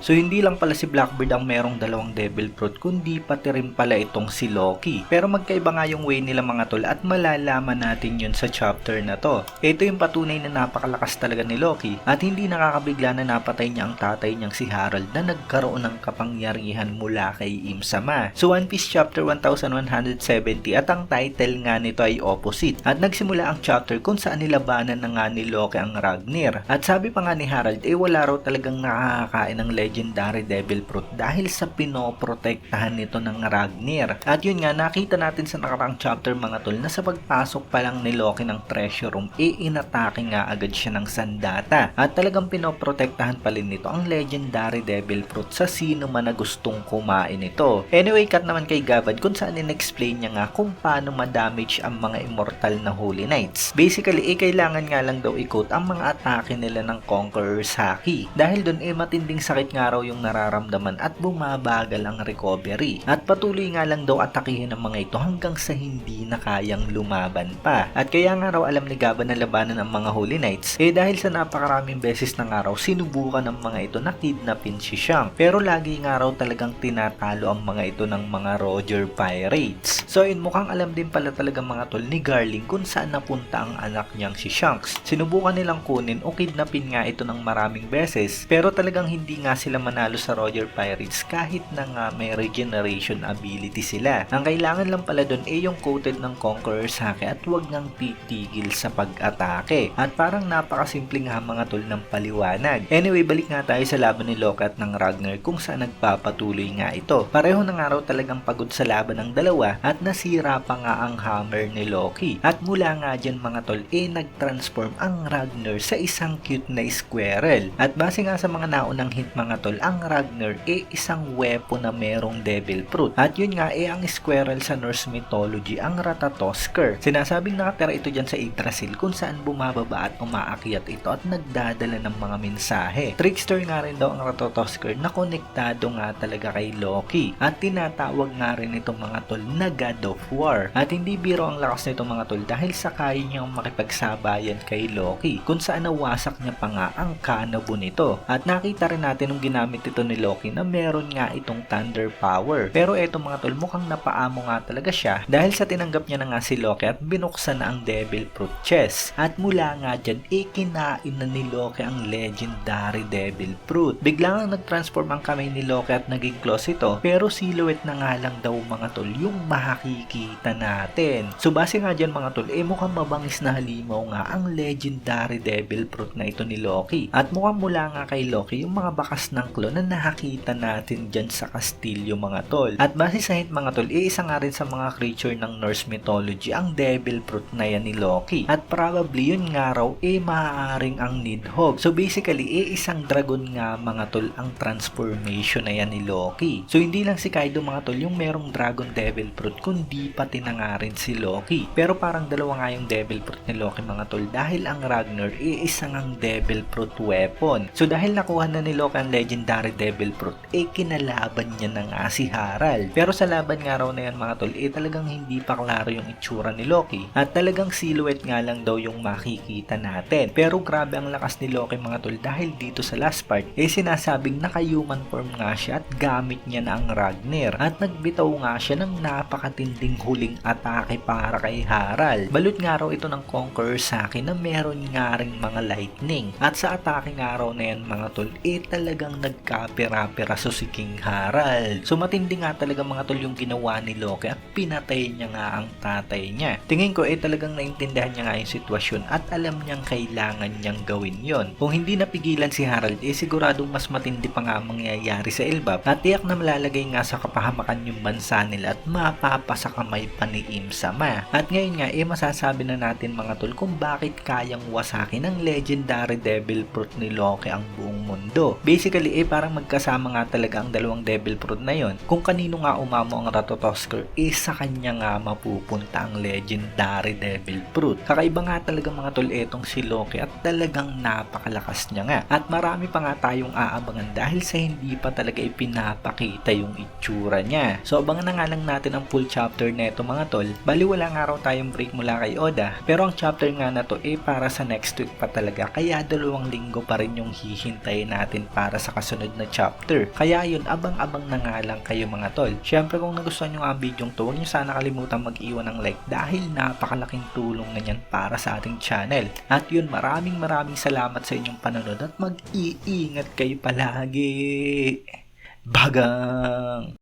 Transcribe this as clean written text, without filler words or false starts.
So hindi lang pala si Blackbeard ang merong dalawang Devil Fruit, kundi pati rin pala itong si Loki. Pero magkaiba nga yung way nila mga tol at malalaman natin yun sa chapter na to. Ito yung patunay na napakalakas talaga ni Loki at hindi nakakabigla na napatay niya ang tatay niyang si Harold na nagkaroon ng kapangyarihan mula kay Im-sama. So One Piece chapter 1170 at ang title nga nito ay Opposite at nagsimula ang chapter kung saan nilabanan na nga ni Loki ang Ragnir. At sabi pa nga ni Harold wala raw talagang nakakakain ng legendary Devil Fruit dahil sa pinoprotektahan nito ng Ragnir. At yun nga, nakita natin sa nakaraang chapter mga tol na sa pagpasok pa lang ni Loki ng treasure room inatake nga agad siya ng sandata at talagang pinoprotektahan pa rin nito ang legendary Devil Fruit sa sino man na gustong kumain ito. Anyway, cut naman kay Gabad kung saan in-explain niya nga kung paano ma-damage ang mga immortal na Holy Knights. Basically, kailangan nga lang daw i-quote ang mga atake nila ng Conqueror's Haki dahil doon matinding sakit nga raw yung nararamdaman at bumabagal ang recovery at patuloy nga lang daw atakihin ang mga ito hanggang sa hindi na kayang lumaban pa. At kaya nga raw alam ni Gaba na labanan ang mga Holy Knights dahil sa napakaraming beses na nga raw sinubukan ng mga ito na kidnapin si Shanks pero lagi nga raw talagang tinatalo ang mga ito ng mga Roger Pirates. So yun, mukhang alam din pala talaga mga tol ni Garling kung saan napunta ang anak niyang si Shanks. Sinubukan nilang kunin o kidnapin nga ito ng maraming beses pero talagang hindi nga sila manalo sa Roger Pirates kahit na nga may regeneration ability sila. Ang kailangan lang pala doon yung coated ng Conqueror's Haki at huwag nang titigil sa pag-atake. At parang napakasimple nga mga tol ng paliwanag. Anyway, balik nga tayo sa laban ni Loki at ng Ragnar kung saan nagpapatuloy nga ito. Pareho na nga raw talagang pagod sa laban ng dalawa at nasira pa nga ang hammer ni Loki. At mula nga dyan mga tol nag-transform ang Ragnar sa isang cute na squirrel. At base nga sa mga naunang hint mga tol, ang Ragnar isang weapon na merong Devil Fruit. At yun nga ang squirrel sa Norse mythology ang Ratatoskr. Sinasabing nakatira ito dyan sa Yggdrasil kung saan bumababa at umaakyat ito at nagdadala ng mga mensahe. Trickster nga rin daw ang Ratatoskr na konektado nga talaga kay Loki. At tinatawag nga rin itong mga tol na God of War. At hindi biro ang lakas nito mga tol dahil sa kaya niyang makipagsabayan kay Loki kung saan nawasak niya pa nga ang kanabo nito. At nakita rin natin nung ginamit ito ni Loki na meron nga itong thunder power. Pero eto mga tol, mukhang napaamo nga talaga siya dahil sa tinanggap niya na nga si Loki at binuksan na ang Devil Fruit chest. At mula nga dyan, kinain na ni Loki ang legendary Devil Fruit. Biglang nag-transform ang kamay ni Loki at naging close ito. Pero silhouette na nga lang daw mga tol yung makikita natin. So base nga dyan mga tol, mukhang mabangis na halimaw nga ang legendary Devil Fruit na ito ni Loki. At mukhang mula nga kay Loki yung mga bakas ng claw na nakakita natin dyan sa kastilyo mga tol. At base sa hint mga tol, isa nga rin sa mga creature ng Norse mythology ang Devil Fruit na yan ni Loki. At probably yun nga raw maaaring ang Nidhogg. So basically isang dragon nga mga tol ang transformation na yan ni Loki. So hindi lang si Kaido mga tol yung merong dragon Devil Fruit kundi pati na nga rin si Loki. Pero parang dalawa nga yung Devil Fruit ni Loki mga tol dahil ang Ragnar isang ang Devil Fruit weapon. So dahil nakuha na ni Loki ang legendary Devil Fruit kinalaban niya na nga si Harald. Pero sa laban nga raw na yan mga tol talagang hindi pa klaro yung itsura ni Loki at talagang silhouette nga lang daw yung makikita natin. Pero grabe ang lakas ni Loki mga tol dahil dito sa last part sinasabing naka-human form nga siya at gamit niya na ang Ragnar at nagbitaw nga siya ng napakatinding huling atake para kay Harald. Balut nga raw ito ng Conqueror's Haki na meron nga ring mga lightning at sa atake nga raw na yan mga tol talagang nagkapira-piraso si King Harald. So matindi nga talaga mga tol yung ginawa ni Loki at pinatay niya nga ang tatay niya. Tingin ko talagang naintindihan niya nga yung sitwasyon at alam niyang kailangan niyang gawin yon. Kung hindi napigilan si Harald siguradong mas matindi pa nga mangyayari sa Elbap at tiyak na malalagay nga sa kapahamakan yung bansa nila at mapapasa kamay pa ni Im-sama. At ngayon nga masasabi na natin mga tol kung bakit kayang wasakin ng legendary Devil Fruit ni Loki ang buong mundo. Basically parang magkasama nga talaga ang dalawang Devil Fruit na yon. Kung kanino nga umamo ang Ratatoskr sa kanya nga mapupunta ang legendary Devil Fruit. Kakaiba nga talaga mga tol etong si Loki at talagang napakalakas niya nga. At marami pa nga tayong aabangan dahil sa hindi pa talaga ipinapakita yung itsura niya. So abangan na nga lang natin ang full chapter neto mga tol. Bali wala nga raw tayong break mula kay Oda pero ang chapter nga na to para sa next week pa talaga kaya 2 linggo pa rin yung hihintayin natin para sa kasunod na chapter. Kaya yun, abang-abang na nga lang kayo mga tol. Syempre kung nagustuhan nyo ang video to, huwag nyo sana kalimutan mag-iwan ng like dahil napakalaking tulong na yan para sa ating channel. At yun, maraming salamat sa inyong panonood at mag-iingat kayo palagi. Bagang!